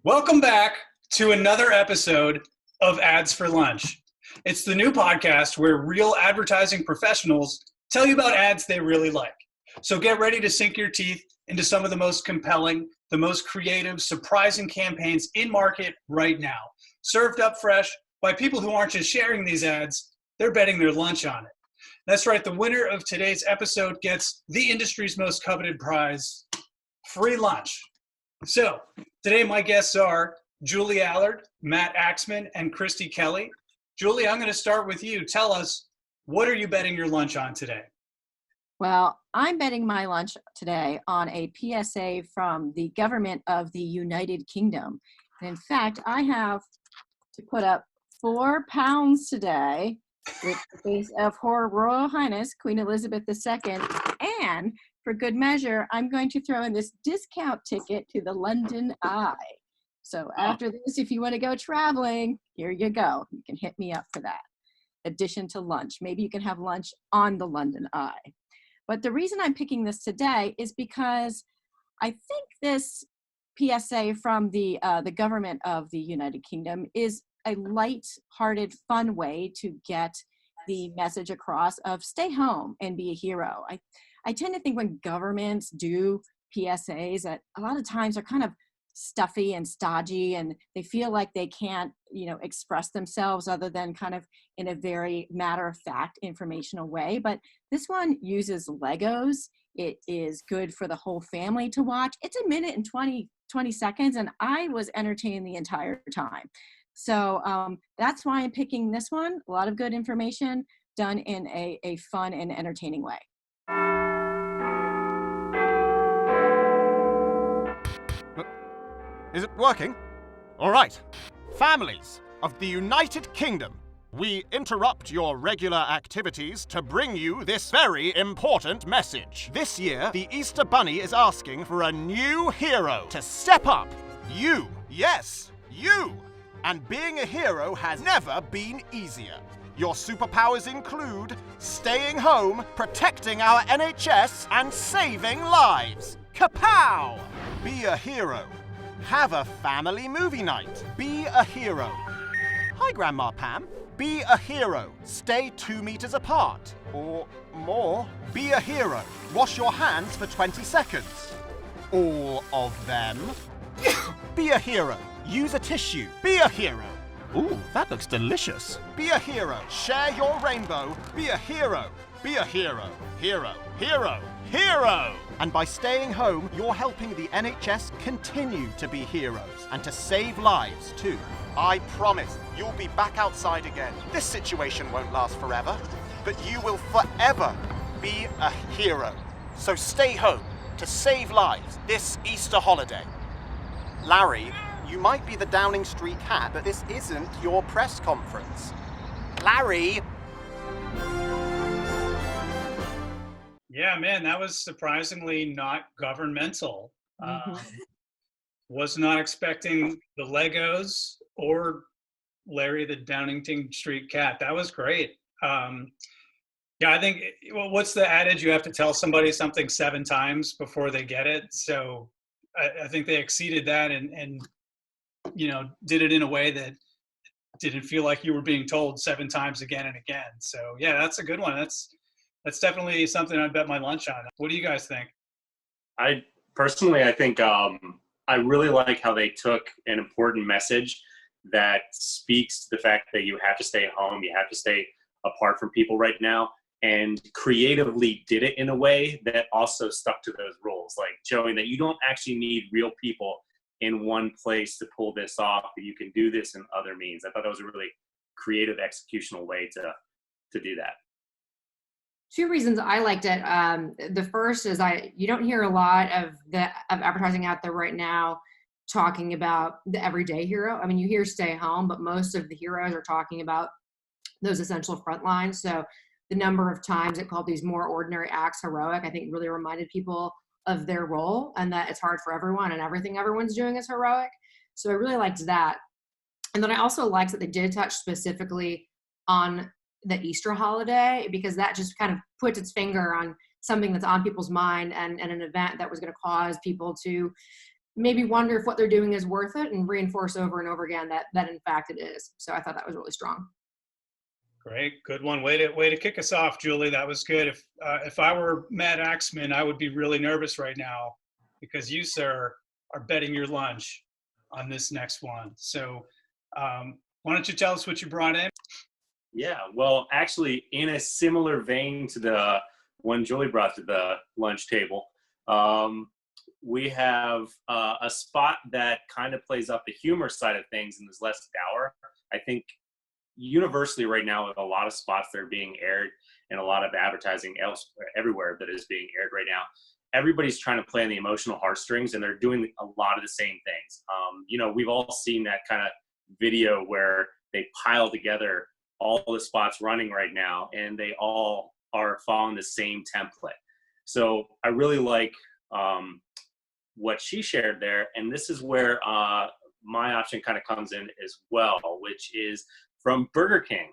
Welcome back to another episode of Ads for Lunch. It's the new podcast where real advertising professionals tell you about ads they really like. So get ready to sink your teeth into some of the most compelling, the most creative, surprising campaigns in market right now. Served up fresh by people who aren't just sharing these ads, they're betting their lunch on it. That's right, the winner of today's episode gets the industry's most coveted prize, free lunch. So today my guests are Julie Allard, Matt Axeman, and Christy Kelly. Julie, I'm going to start with you. Tell us, what are you betting your lunch on today? Well, I'm betting my lunch today on a PSA from the government of the United Kingdom. And in fact, I have to put up £4 today with the face of Her Royal Highness, Queen Elizabeth II. And for good measure, I'm going to throw in this discount ticket to the London Eye. So after this, if you want to go traveling, here you go. You can hit me up for that. Addition to lunch. Maybe you can have lunch on the London Eye. But the reason I'm picking this today is because I think this PSA from the government of the United Kingdom is a light-hearted, fun way to get the message across of stay home and be a hero. I tend to think when governments do PSAs that a lot of times are kind of stuffy and stodgy, and they feel like they can't, express themselves other than kind of in a very matter-of-fact informational way. But this one uses Legos. It is good for the whole family to watch. It's a minute and 20 seconds, and I was entertained the entire time. So that's why I'm picking this one. A lot of good information done in a fun and entertaining way. Is it working? All right. Families of the United Kingdom, we interrupt your regular activities to bring you this very important message. This year, the Easter Bunny is asking for a new hero to step up. You. Yes, you. And being a hero has never been easier. Your superpowers include staying home, protecting our NHS, and saving lives. Kapow! Be a hero. Have a family movie night. Be a hero. Hi, Grandma Pam. Be a hero. Stay 2 meters apart. Or more. Be a hero. Wash your hands for 20 seconds. All of them. Be a hero. Use a tissue. Be a hero. Ooh, that looks delicious. Be a hero. Share your rainbow. Be a hero. Be a hero. Hero. Hero. Hero! And by staying home, you're helping the NHS continue to be heroes and to save lives too. I promise you'll be back outside again. This situation won't last forever, but you will forever be a hero. So stay home to save lives this Easter holiday. Larry, you might be the Downing Street cat, but this isn't your press conference. Larry! Yeah, man, that was surprisingly not governmental. Was not expecting the Legos or Larry the Downington Street cat. That was great. Yeah, I think, what's the adage? You have to tell somebody something 7 times before they get it. So I think they exceeded that and did it in a way that didn't feel like you were being told 7 times again and again. So yeah, that's a good one. That's definitely something I'd bet my lunch on. What do you guys think? I think I really like how they took an important message that speaks to the fact that you have to stay home, you have to stay apart from people right now, and creatively did it in a way that also stuck to those rules, like showing that you don't actually need real people in one place to pull this off, but you can do this in other means. I thought that was a really creative executional way to do that. 2 reasons I liked it. The first is you don't hear a lot of advertising out there right now talking about the everyday hero. I mean, you hear stay home, but most of the heroes are talking about those essential front lines. So the number of times it called these more ordinary acts heroic, I think really reminded people of their role and that it's hard for everyone and everything everyone's doing is heroic. So I really liked that. And then I also liked that they did touch specifically on the Easter holiday, because that just kind of puts its finger on something that's on people's mind and an event that was going to cause people to maybe wonder if what they're doing is worth it and reinforce over and over again that in fact it is. So I thought that was really strong. Great, good one. Way to kick us off, Julie. That was good. If I were Matt Axeman, I would be really nervous right now because you, sir, are betting your lunch on this next one. So why don't you tell us what you brought in? Yeah, well, actually, in a similar vein to the one Julie brought to the lunch table, we have a spot that kind of plays up the humor side of things and is less dour. I think universally right now, with a lot of spots that are being aired and a lot of advertising everywhere that is being aired right now, everybody's trying to play on the emotional heartstrings, and they're doing a lot of the same things. We've all seen that kind of video where they pile together all the spots running right now, and they all are following the same template. So I really like what she shared there, and this is where my option kind of comes in as well, which is from Burger King,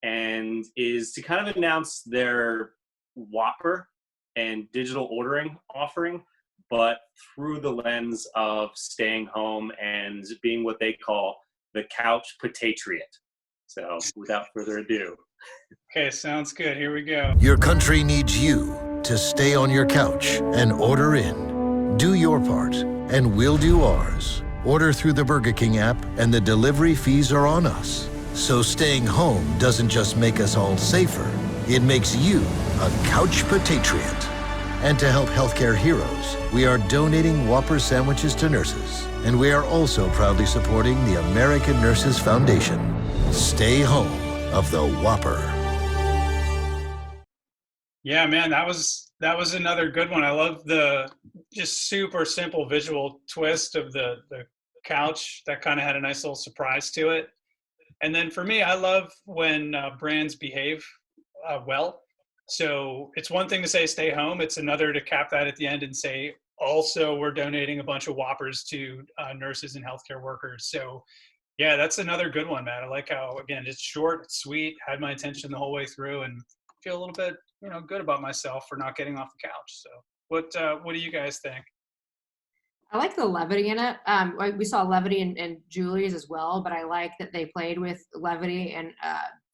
and is to kind of announce their Whopper and digital ordering offering, but through the lens of staying home and being what they call the couch patriot. So without further ado. Okay, sounds good. Here we go. Your country needs you to stay on your couch and order in. Do your part, and we'll do ours. Order through the Burger King app, and the delivery fees are on us. So staying home doesn't just make us all safer, it makes you a couch patriot. And to help healthcare heroes, we are donating Whopper sandwiches to nurses. And we are also proudly supporting the American Nurses Foundation. Stay home of the Whopper. Yeah, man, that was another good one. I love the just super simple visual twist of the couch that kind of had a nice little surprise to it. And then for me, I love when brands behave well. So it's one thing to say stay home. It's another to cap that at the end and say, also, we're donating a bunch of Whoppers to nurses and healthcare workers. So yeah, that's another good one, Matt. I like how, again, it's short, it's sweet, had my attention the whole way through, and feel a little bit, good about myself for not getting off the couch. So what do you guys think? I like the levity in it. We saw levity in Julie's as well, but I like that they played with levity in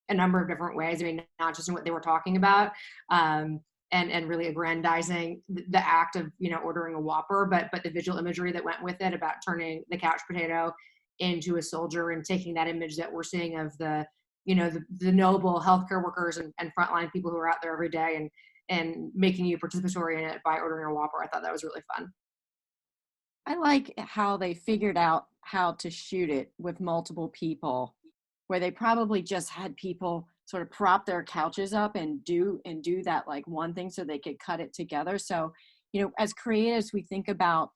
a number of different ways. I mean, not just in what they were talking about, and really aggrandizing the act of ordering a Whopper, but the visual imagery that went with it about turning the couch potato into a soldier and taking that image that we're seeing of the noble healthcare workers and frontline people who are out there every day and making you participatory in it by ordering a Whopper. I thought that was really fun. I like how they figured out how to shoot it with multiple people, where they probably just had people sort of prop their couches up and do that like one thing so they could cut it together. So, as creatives, we think about,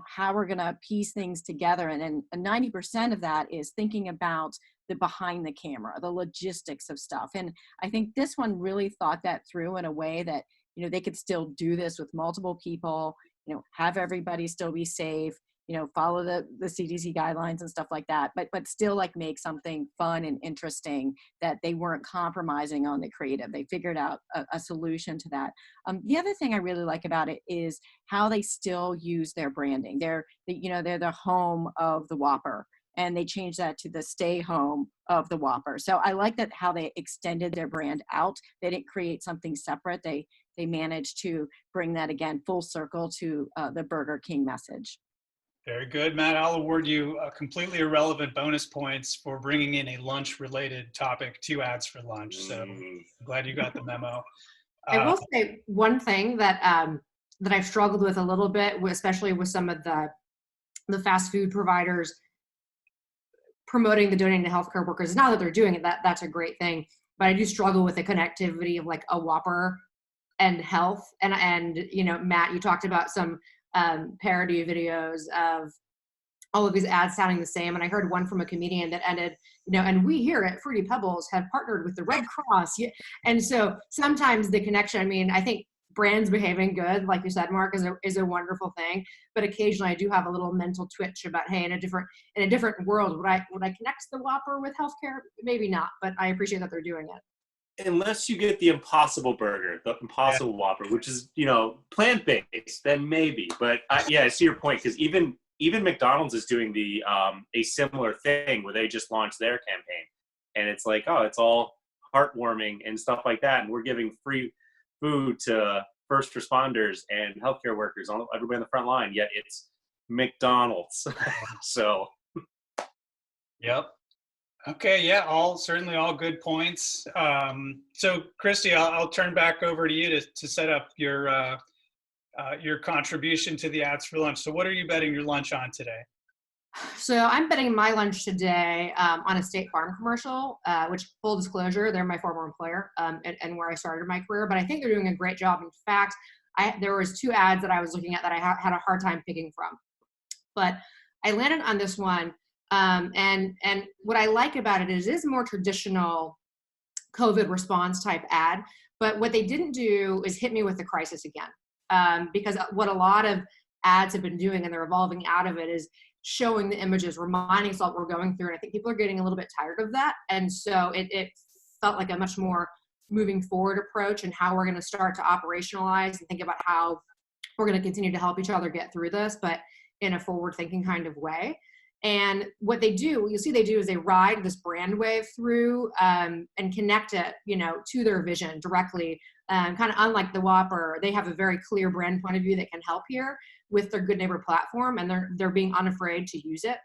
how we're going to piece things together. And then 90% of that is thinking about the behind the camera, the logistics of stuff. And I think this one really thought that through in a way that, they could still do this with multiple people, have everybody still be safe, follow the CDC guidelines and stuff like that, but still like make something fun and interesting that they weren't compromising on the creative. They figured out a solution to that. The other thing I really like about it is how they still use their branding. They're the home of the Whopper, and they changed that to the stay home of the Whopper. So I like that how they extended their brand out. They didn't create something separate. They managed to bring that again full circle to the Burger King message. Very good, Matt. I'll award you completely irrelevant bonus points for bringing in a lunch-related topic to Ads for Lunch. So I'm glad you got the memo. I will say one thing that I've struggled with a little bit, especially with some of the fast food providers promoting the donating to healthcare workers. Now that they're doing it, that's a great thing. But I do struggle with the connectivity of like a Whopper and health. And Matt, you talked about some parody videos of all of these ads sounding the same. And I heard one from a comedian that ended, and we here at Fruity Pebbles have partnered with the Red Cross. And so sometimes the connection, I think brands behaving good, like you said, Mark, is a wonderful thing. But occasionally I do have a little mental twitch about, hey, in a different world, would I connect the Whopper with healthcare? Maybe not, but I appreciate that they're doing it. Unless you get the Impossible Burger, the Impossible Whopper, which is, plant-based, then maybe. But I see your point, because even even McDonald's is doing the a similar thing where they just launched their campaign, and it's like, oh, it's all heartwarming and stuff like that, and we're giving free food to first responders and healthcare workers, everybody on the front line. Yet it's McDonald's. So, yep. Okay, yeah, certainly all good points. So, Christy, I'll turn back over to you to set up your contribution to the Ads for Lunch. So, what are you betting your lunch on today? So I'm betting my lunch today on a State Farm commercial, which, full disclosure, they're my former employer and where I started my career. But I think they're doing a great job. In fact, there was 2 ads that I was looking at that I had a hard time picking from, but I landed on this one. And what I like about it is more traditional COVID response type ad. But what they didn't do is hit me with the crisis again, because what a lot of ads have been doing, and they're evolving out of it, is showing the images, reminding us what we're going through. And I think people are getting a little bit tired of that. And so it felt like a much more moving forward approach, and how we're going to start to operationalize and think about how we're going to continue to help each other get through this, but in a forward thinking kind of way. And what you'll see they do is they ride this brand wave through and connect it, to their vision directly. Kind of unlike the Whopper, they have a very clear brand point of view that can help here with their Good Neighbor platform, and they're being unafraid to use it.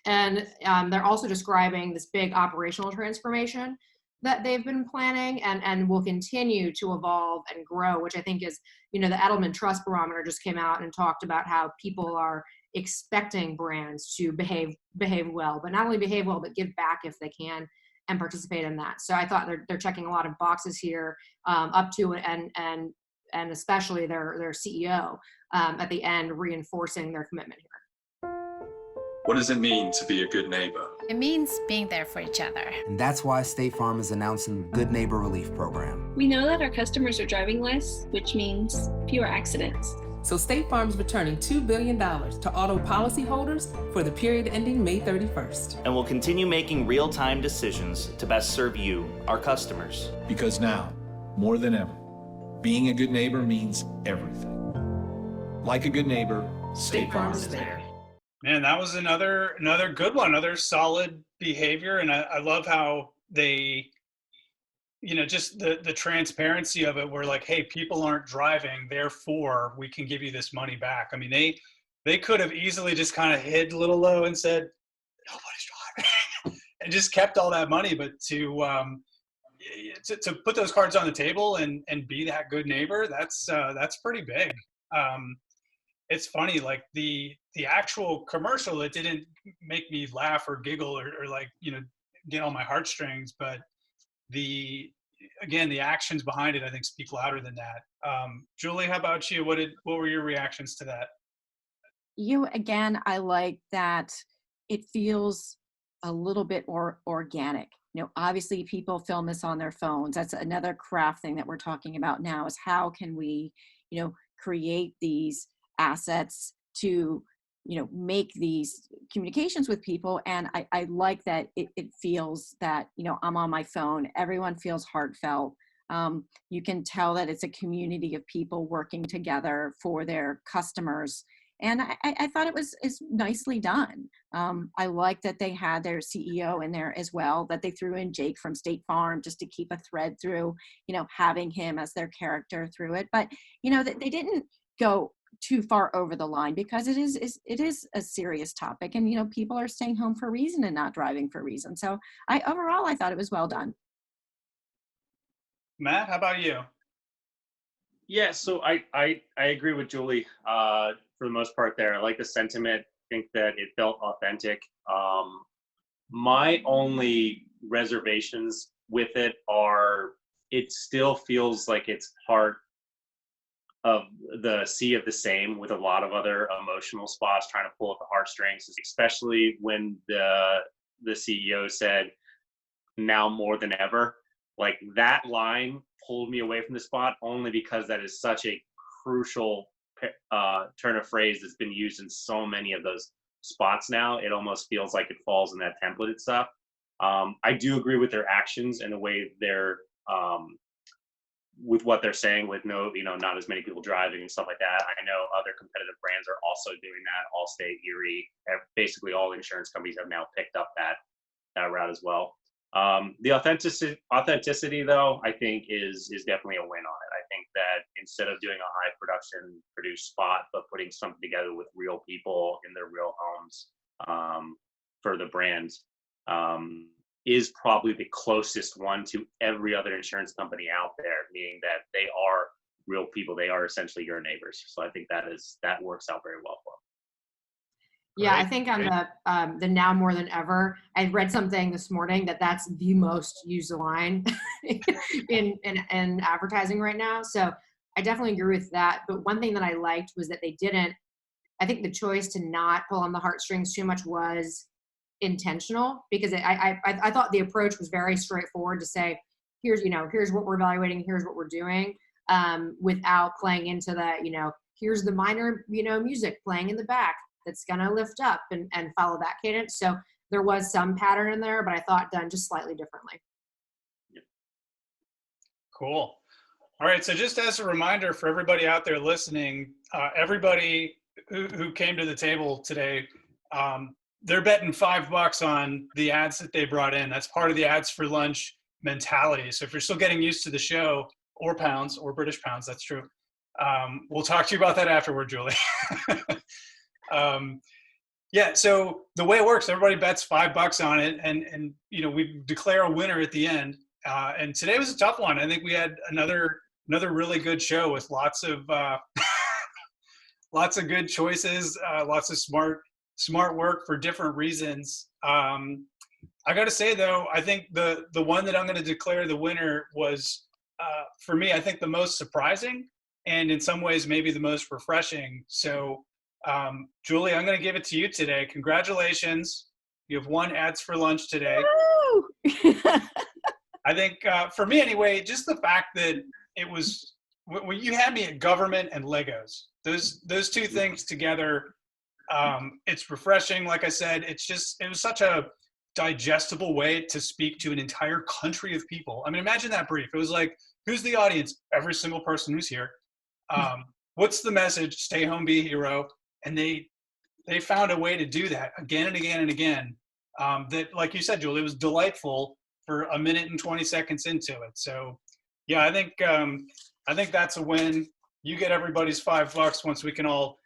And they're also describing this big operational transformation that they've been planning and will continue to evolve and grow, which I think is, the Edelman Trust Barometer just came out and talked about how people are expecting brands to behave well, but not only behave well, but give back if they can and participate in that. So I thought they're checking a lot of boxes here, up to and especially their CEO at the end, reinforcing their commitment here. What does it mean to be a good neighbor? It means being there for each other. And that's why State Farm is announcing the Good Neighbor Relief Program. We know that our customers are driving less, which means fewer accidents. So State Farm is returning $2 billion to auto policyholders for the period ending May 31st. And will continue making real-time decisions to best serve you, our customers. Because now, more than ever, being a good neighbor means everything. Like a good neighbor, State Farm is there. Man, that was another good one, another solid behavior. And I love how they, just the transparency of it. We're like, hey, people aren't driving, therefore we can give you this money back. I mean, they could have easily just kind of hid a little low and said, nobody's driving, and just kept all that money. But to put those cards on the table and be that good neighbor, that's pretty big. It's funny, like the actual commercial, it didn't make me laugh or giggle or get on my heartstrings, but the actions behind it, I think, speak louder than that. Julie, how about you? What were your reactions to that? I like that it feels a little bit more organic. Obviously people film this on their phones. That's another craft thing that we're talking about now, is how can we, create these assets to, make these communications with people. And I like that it feels that, I'm on my phone. Everyone feels heartfelt. You can tell that it's a community of people working together for their customers. And I thought it was nicely done. I like that they had their CEO in there as well, that they threw in Jake from State Farm just to keep a thread through, having him as their character through it. But, they didn't go too far over the line, because it is a serious topic, and people are staying home for a reason and not driving for a reason. So overall I thought it was well done. Matt, how about you? Yeah, so I agree with Julie for the most part there. I like the sentiment. I think that it felt authentic. My only reservations with it are, it still feels like it's part of the sea of the same with a lot of other emotional spots trying to pull at the heartstrings, especially when the CEO said, now more than ever. Like, that line pulled me away from the spot, only because that is such a crucial turn of phrase that's been used in so many of those spots now. It almost feels like it falls in that template and stuff. I do agree with their actions and the way with what they're saying, with not as many people driving and stuff like that. I know other competitive brands are also doing that. Allstate, Erie, basically all insurance companies have now picked up that route as well. The authenticity though, I think is definitely a win on it. I think that instead of doing a high production produced spot, but putting something together with real people in their real homes for the brand, is probably the closest one to every other insurance company out there, meaning that they are real people. They are essentially your neighbors. So I think that works out very well for them. Yeah, I think on the now more than ever, I read something this morning that's the most used line in advertising right now. So I definitely agree with that. But one thing that I liked was that they didn't, I think the choice to not pull on the heartstrings too much was intentional, because I thought the approach was very straightforward to say, here's what we're evaluating, here's what we're doing, without playing into the, here's the minor, music playing in the back that's gonna lift up and follow that cadence. So there was some pattern in there, but I thought done just slightly differently. Cool. All right, so just as a reminder for everybody out there listening, everybody who came to the table today, they're betting $5 on the ads that they brought in. That's part of the ads for lunch mentality. So if you're still getting used to the show, or pounds, or British pounds, that's true. We'll talk to you about that afterward, Julie. Yeah, so the way it works, everybody bets $5 on it, and we declare a winner at the end. And today was a tough one. I think we had another really good show with lots of lots of good choices, lots of smart work for different reasons. I got to say though, I think the one that I'm going to declare the winner was, for me, I think the most surprising, and in some ways maybe the most refreshing. So, Julie, I'm going to give it to you today. Congratulations. You have won Ads for Lunch today. I think, for me anyway, just the fact that it was, when you had me at government and Legos, those two things together, it's refreshing. Like I said, it was such a digestible way to speak to an entire country of people. I mean, imagine that brief. It was like, who's the audience? Every single person who's here. What's the message? Stay home, be a hero. And they found a way to do that again and again and again. That, like you said, Julie, it was delightful for a minute and 20 seconds into it. So yeah, I think that's a win. You get everybody's $5 once we can all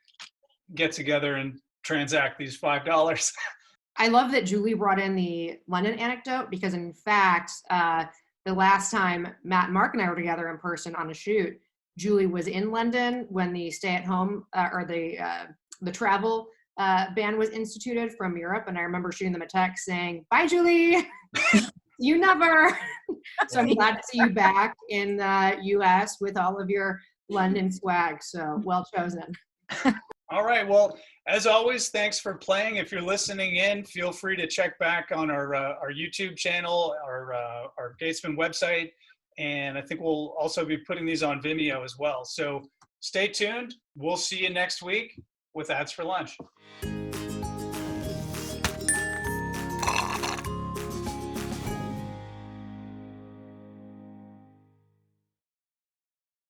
get together and transact these $5. I love that Julie brought in the London anecdote, because in fact, the last time Matt and Mark and I were together in person on a shoot, Julie was in London when the stay-at-home or the travel ban was instituted from Europe, and I remember shooting them a text saying, "Bye, Julie, you never." So I'm glad to see you back in the U.S. with all of your London swag. So well chosen. All right. Well, as always, thanks for playing. If you're listening in, feel free to check back on our YouTube channel, our Gatesman website, and I think we'll also be putting these on Vimeo as well. So stay tuned. We'll see you next week with Ads for Lunch.